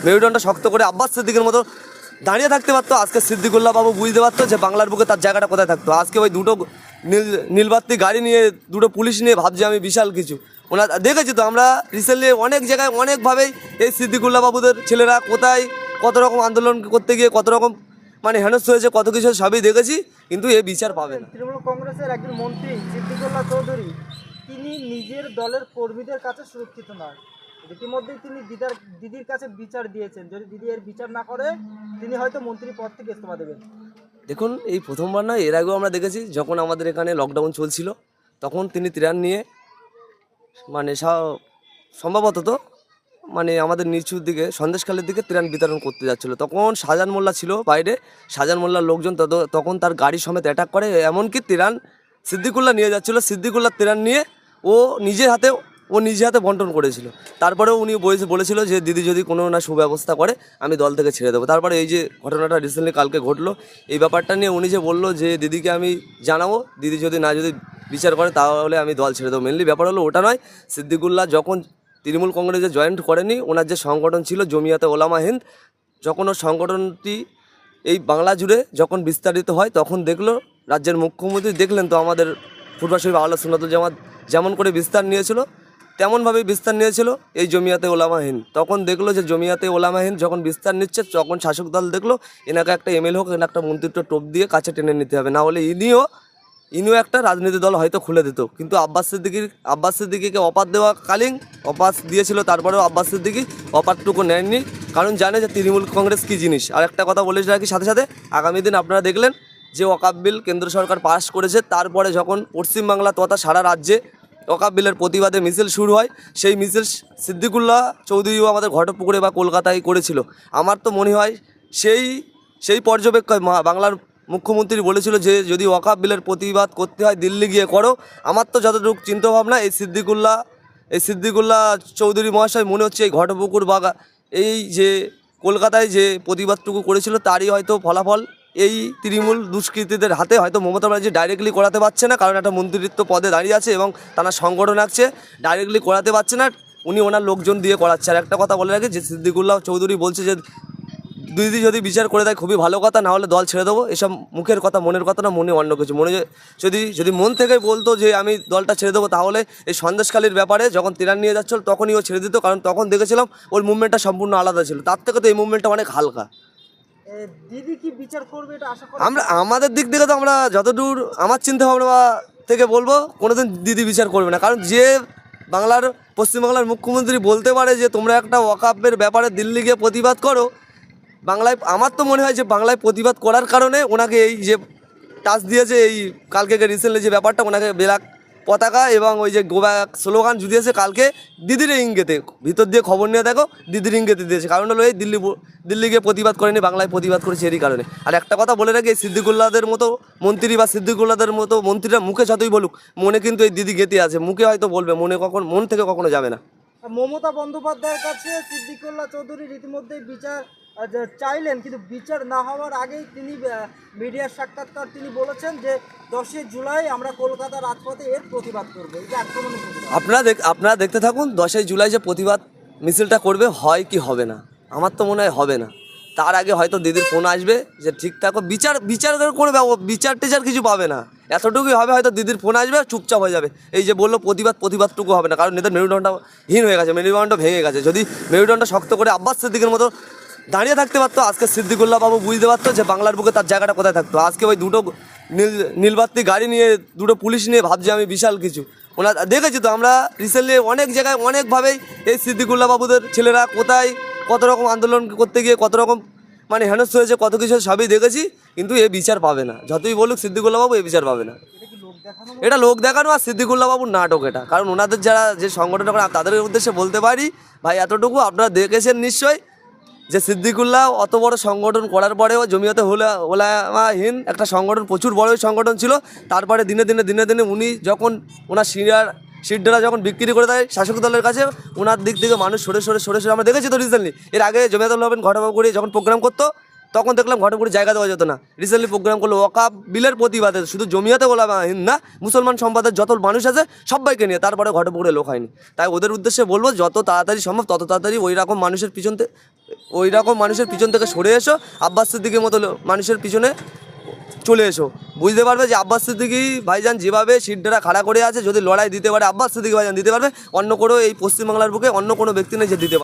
মেরুদণ্ড শক্ত করে আব্বাস সিদ্দিকের মতো দাঁড়িয়ে থাকতে পারতো, আজকে সিদ্দিকুল্লাহ বাবু বুঝতে পারতো যে বাংলার বুকে তার জায়গাটা কোথায় থাকতো। আজকে ওই দুটো নীলবাতি গাড়ি নিয়ে, দুটো পুলিশ নিয়ে ভাবছি আমি বিশাল কিছু। ওনার দেখেছি তো আমরা রিসেন্টলি অনেক জায়গায় অনেকভাবেই এই সিদ্দিকুল্লাহ বাবুদের ছেলেরা কোথায় কত রকম আন্দোলন করতে গিয়ে কত রকম মানে হেনস্থ হয়েছে, কত কিছু সবই দেখেছি, কিন্তু এ বিচার পাবে না। তৃণমূল কংগ্রেসের একজন মন্ত্রী সিদ্দিকুল্লাহ চৌধুরী তিনি নিজের দলের কর্মীদের কাছে সুরক্ষিত নয়। ইতিমধ্যেই তিনি দিদির কাছে বিচার দিয়েছেন, যদি দিদি এর বিচার না করে তিনি হয়তো মন্ত্রী পদ থেকে ইস্তফা দেবেন। দেখুন, এই প্রথমবার নয়, এর আগেও আমরা দেখেছি যখন আমাদের এখানে লকডাউন চলছিল তখন তিনি ত্রাণ নিয়ে মানে সম্ভবত তো মানে আমাদের নিচুর দিকে সন্দেশখালের দিকে ত্রাণ বিতরণ করতে যাচ্ছিলো, তখন শাহজাহান মোল্লা ছিল বাইরে। শাহজাহান মোল্লার লোকজন তখন তার গাড়ি সমেত অ্যাটাক করে, এমনকি ত্রাণ সিদ্দিকুল্লাহ নিয়ে যাচ্ছিলো, সিদ্দিকুল্লাহ ত্রাণ নিয়ে ও নিজে হাতে বন্টন করেছিল। তারপরেও উনি বলেছিল যে দিদি যদি কোনো না সুব্যবস্থা করে আমি দল থেকে ছেড়ে দেবো। তারপরে এই যে ঘটনাটা রিসেন্টলি কালকে ঘটলো, এই ব্যাপারটা নিয়ে উনি যে বললো যে দিদিকে আমি জানাবো, দিদি যদি বিচার করে তাহলে আমি দল ছেড়ে দেবো। মেনলি ব্যাপার হলো ওটা নয়, সিদ্দিকুল্লাহ যখন তৃণমূল কংগ্রেসে জয়েন্ট করেনি, ওনার যে সংগঠন ছিল জমিয়াতে ওলামা হিন্দ, যখন ওর সংগঠনটি এই বাংলা জুড়ে যখন বিস্তারিত হয় তখন দেখলো রাজ্যের মুখ্যমন্ত্রী দেখলেন তো আমাদের ফুটবল শরীফ আহলে সুন্নাতুল জামাত যেমন করে বিস্তার নিয়েছিল তেমনভাবেই বিস্তার নিয়েছিল এই জমিয়াতে ওলামা হিন্দ। তখন দেখলো যে জমিয়াতে ওলামা হিন্দ যখন বিস্তার নিচ্ছে, তখন শাসক দল দেখলো এনাকে একটা এমএলএ হোক, এনাকে একটা মন্ত্রিত্ব টোপ দিয়ে কাছে টেনে নিতে হবে, না হলে ইনিও একটা রাজনীতি দল হয়তো খুলে দিত। কিন্তু আব্বাস সিদ্দিকিকে অপার দেওয়াকালীন অপাস দিয়েছিল, তারপরেও আব্বাস সিদ্দিকি অপারটুকু নেননি, কারণ জানে যে তৃণমূল কংগ্রেস কী জিনিস। আর একটা কথা বলে রাখি সাথে সাথে, আগামী দিন আপনারা দেখলেন যে ওয়াকফ বিল কেন্দ্র সরকার পাস করেছে, তারপরে যখন পশ্চিমবাংলা তথা সারা রাজ্যে ওয়াকফ বিলের প্রতিবাদে মিছিল শুরু হয়, সেই মিছিল সিদ্দিকুল্লাহ চৌধুরীও আমাদের ঘটপুকুরে বা কলকাতায় করেছিল। আমার তো মনে হয় সেই পর্যবেক্ষণ বাংলার মুখ্যমন্ত্রী বলেছিল যে যদি ওয়াকফ বিলের প্রতিবাদ করতে হয় দিল্লি গিয়ে করো। আমার তো যতটুকু চিন্তাভাবনা এই সিদ্দিকুল্লাহ চৌধুরী মহাশয় মনে হচ্ছে এই ঘটপুকুর বাগা এই যে কলকাতায় যে প্রতিবাদটুকু করেছিল তারই হয়তো ফলাফল এই তৃণমূল দুষ্কৃতীদের হাতে হয়তো মমতা ব্যানার্জি ডাইরেক্টলি করাতে পারছে না, কারণ একটা মন্ত্রিত্ব পদে দাঁড়িয়ে আছে এবং তারা সংগঠন আছে, ডাইরেক্টলি করাতে পারছে না, উনি ওনার লোকজন দিয়ে করাচ্ছে। আর একটা কথা বলে রাখি যে সিদ্দিকুল্লাহ চৌধুরী বলছে যে দিদি যদি বিচার করে দেয় খুবই ভালো কথা, না হলে দল ছেড়ে দেবো। এসব মুখের কথা, মনের কথা না, মনে অন্য কিছু। যদি মন থেকে বলতো যে আমি দলটা ছেড়ে দেবো, তাহলে এই সন্দেশখালির ব্যাপারে যখন ত্রাণ নিয়ে যাচ্ছিল তখনই ও ছেড়ে দিত, কারণ তখন দেখেছিলাম ওর মুভমেন্টটা সম্পূর্ণ আলাদা ছিল। তার থেকে তো এই মুভমেন্টটা অনেক হালকা। দিদি কি বিচার করবে এটা আশা করি আমাদের দিক থেকে তো আমরা যতদূর আমার চিন্তা ভাবনা থেকে বলবো, কোনোদিন দিদি বিচার করবে না, কারণ যে পশ্চিমবাংলার মুখ্যমন্ত্রী বলতে পারে যে তোমরা একটা ওয়াকফের ব্যাপারে দিল্লি গিয়ে প্রতিবাদ করো, বাংলায় আমার তো মনে হয় যে বাংলায় প্রতিবাদ করার কারণে ওনাকে এই যে টাচ দিয়েছে, এই কালকে রিসেন্টলি যে ব্যাপারটা ওনাকে ব্ল্যাক পতাকা এবং ওই যে গোব্যাক স্লোগান জুড়িয়েছে কালকে দিদির ইঙ্গিতে, ভিতর দিয়ে খবর নিয়ে দেখো দিদির ইঙ্গিতে দিয়েছে, কারণ হলো এই দিল্লি গিয়ে প্রতিবাদ করেনি, বাংলায় প্রতিবাদ করেছে এরই কারণে। আর একটা কথা বলে রাখি, এই সিদ্দিকুল্লাহদের মতো মন্ত্রী বা সিদ্দিকুল্লাহদের মতো মন্ত্রীরা মুখে যতই বলুক, মনে কিন্তু এই দিদি গেতে আছে, মুখে হয়তো বলবে, মন থেকে কখনো যাবে না। মমতা বন্দ্যোপাধ্যায়ের কাছে সিদ্দিকুল্লাহ চৌধুরী রীতিমধ্যেই বিচার চাইলেন, কিন্তু বিচার না হওয়ার আগেই তিনি মিডিয়ার সাক্ষাৎকার তিনি বলেছেন যে 10 জুলাই আমরা কলকাতা রাজপথে এর প্রতিবাদ করবো, এই যে আক্রমণের প্রতিবাদ। আপনারা দেখতে থাকুন 10 জুলাই যে প্রতিবাদ মিছিলটা করবে হয় কি হবে না, আমার তো মনে হয় হবে না। তার আগে হয়তো দিদির ফোন আসবে যে ঠিক থাকো, বিচার করবে, বিচার টিচার কিছু পাবে না, এতটুকুই হবে। হয়তো দিদির ফোন আসবে, চুপচাপ হয়ে যাবে। এই যে বললো প্রতিবাদটুকু হবে না, কারণ এদের মেরুদণ্ডহীন হয়ে গেছে, মেরুদণ্ড ভেঙে গেছে। যদি মেরুদণ্ড শক্ত করে আব্বাস সিদ্দিকের মতো দাঁড়িয়ে থাকতে পারতো, আজকে সিদ্দিকুল্লাহ বাবু বুঝতে পারতো যে বাংলার বুকে তার জায়গাটা কোথায় থাকতো। আজকে ওই দুটো নীলবাতি গাড়ি নিয়ে, দুটো পুলিশ নিয়ে ভাবছি আমি বিশাল কিছু। ওনার দেখেছি তো আমরা রিসেন্টলি অনেক জায়গায় অনেকভাবেই এই সিদ্দিকুল্লাহ বাবুদের ছেলেরা কোথায় কত রকম আন্দোলন করতে গিয়ে কত রকম মানে হেনস্থ হয়েছে, কত কিছু সবই দেখেছি, কিন্তু এ বিচার পাবে না। যতই বলুক সিদ্দিকুল্লাহ বাবু, এ বিচার পাবে না। এটা লোক দেখানো আর সিদ্দিকুল্লাহ বাবুর নাটক এটা, কারণ ওনাদের যারা যে সংগঠনটা করে তাদের উদ্দেশ্যে বলতে পারি ভাই এতটুকু আপনারা দেখেছেন নিশ্চয়ই যে সিদ্দিকুল্লাহ অত বড় সংগঠন করার পরেও জমিয়তে ওলামাহীন একটা সংগঠন, প্রচুর বড় সংগঠন ছিল। তারপরে দিনে দিনে উনি যখন ওনার সিটটা যখন বিক্রি করে দেয় শাসক দলের কাছে, ওনার দিক থেকে মানুষ সরে আমরা দেখেছি তো রিসেন্টলি। এর আগে জমিয়তুল ওলামা ঘটনাগুলি যখন প্রোগ্রাম করতো তখন দেখলাম ঘটপুকুরে জায়গা দেওয়া যেত না। রিসেন্টলি প্রোগ্রাম করলো ওয়াকাফ বিলের প্রতিবাদে, শুধু জমিয়াতে বলা না, মুসলমান সম্প্রদায়ের যত মানুষ আছে সবাইকে নিয়ে, তারপরে ঘটপুকুরে লোক হয়নি। তাই ওদের উদ্দেশ্যে বলবো যত তাড়াতাড়ি সম্ভব তত তাড়াতাড়ি ওই রকম মানুষের পিছন থেকে সরে এসো, আব্বাস সিদ্দিকীর মতো মানুষের পিছনে চলে এসো। বুঝতে পারবে যে আব্বাস সিদ্দিকী ভাইজান যেভাবে সিটটা খাড়া করে আছে, যদি লড়াই দিতে পারে আব্বাস সিদ্দিকী ভাইজান দিতে পারবে, অন্য কোনো এই পশ্চিমবাংলার বুকে অন্য কোনো ব্যক্তি নেই যে দিতে পারবে।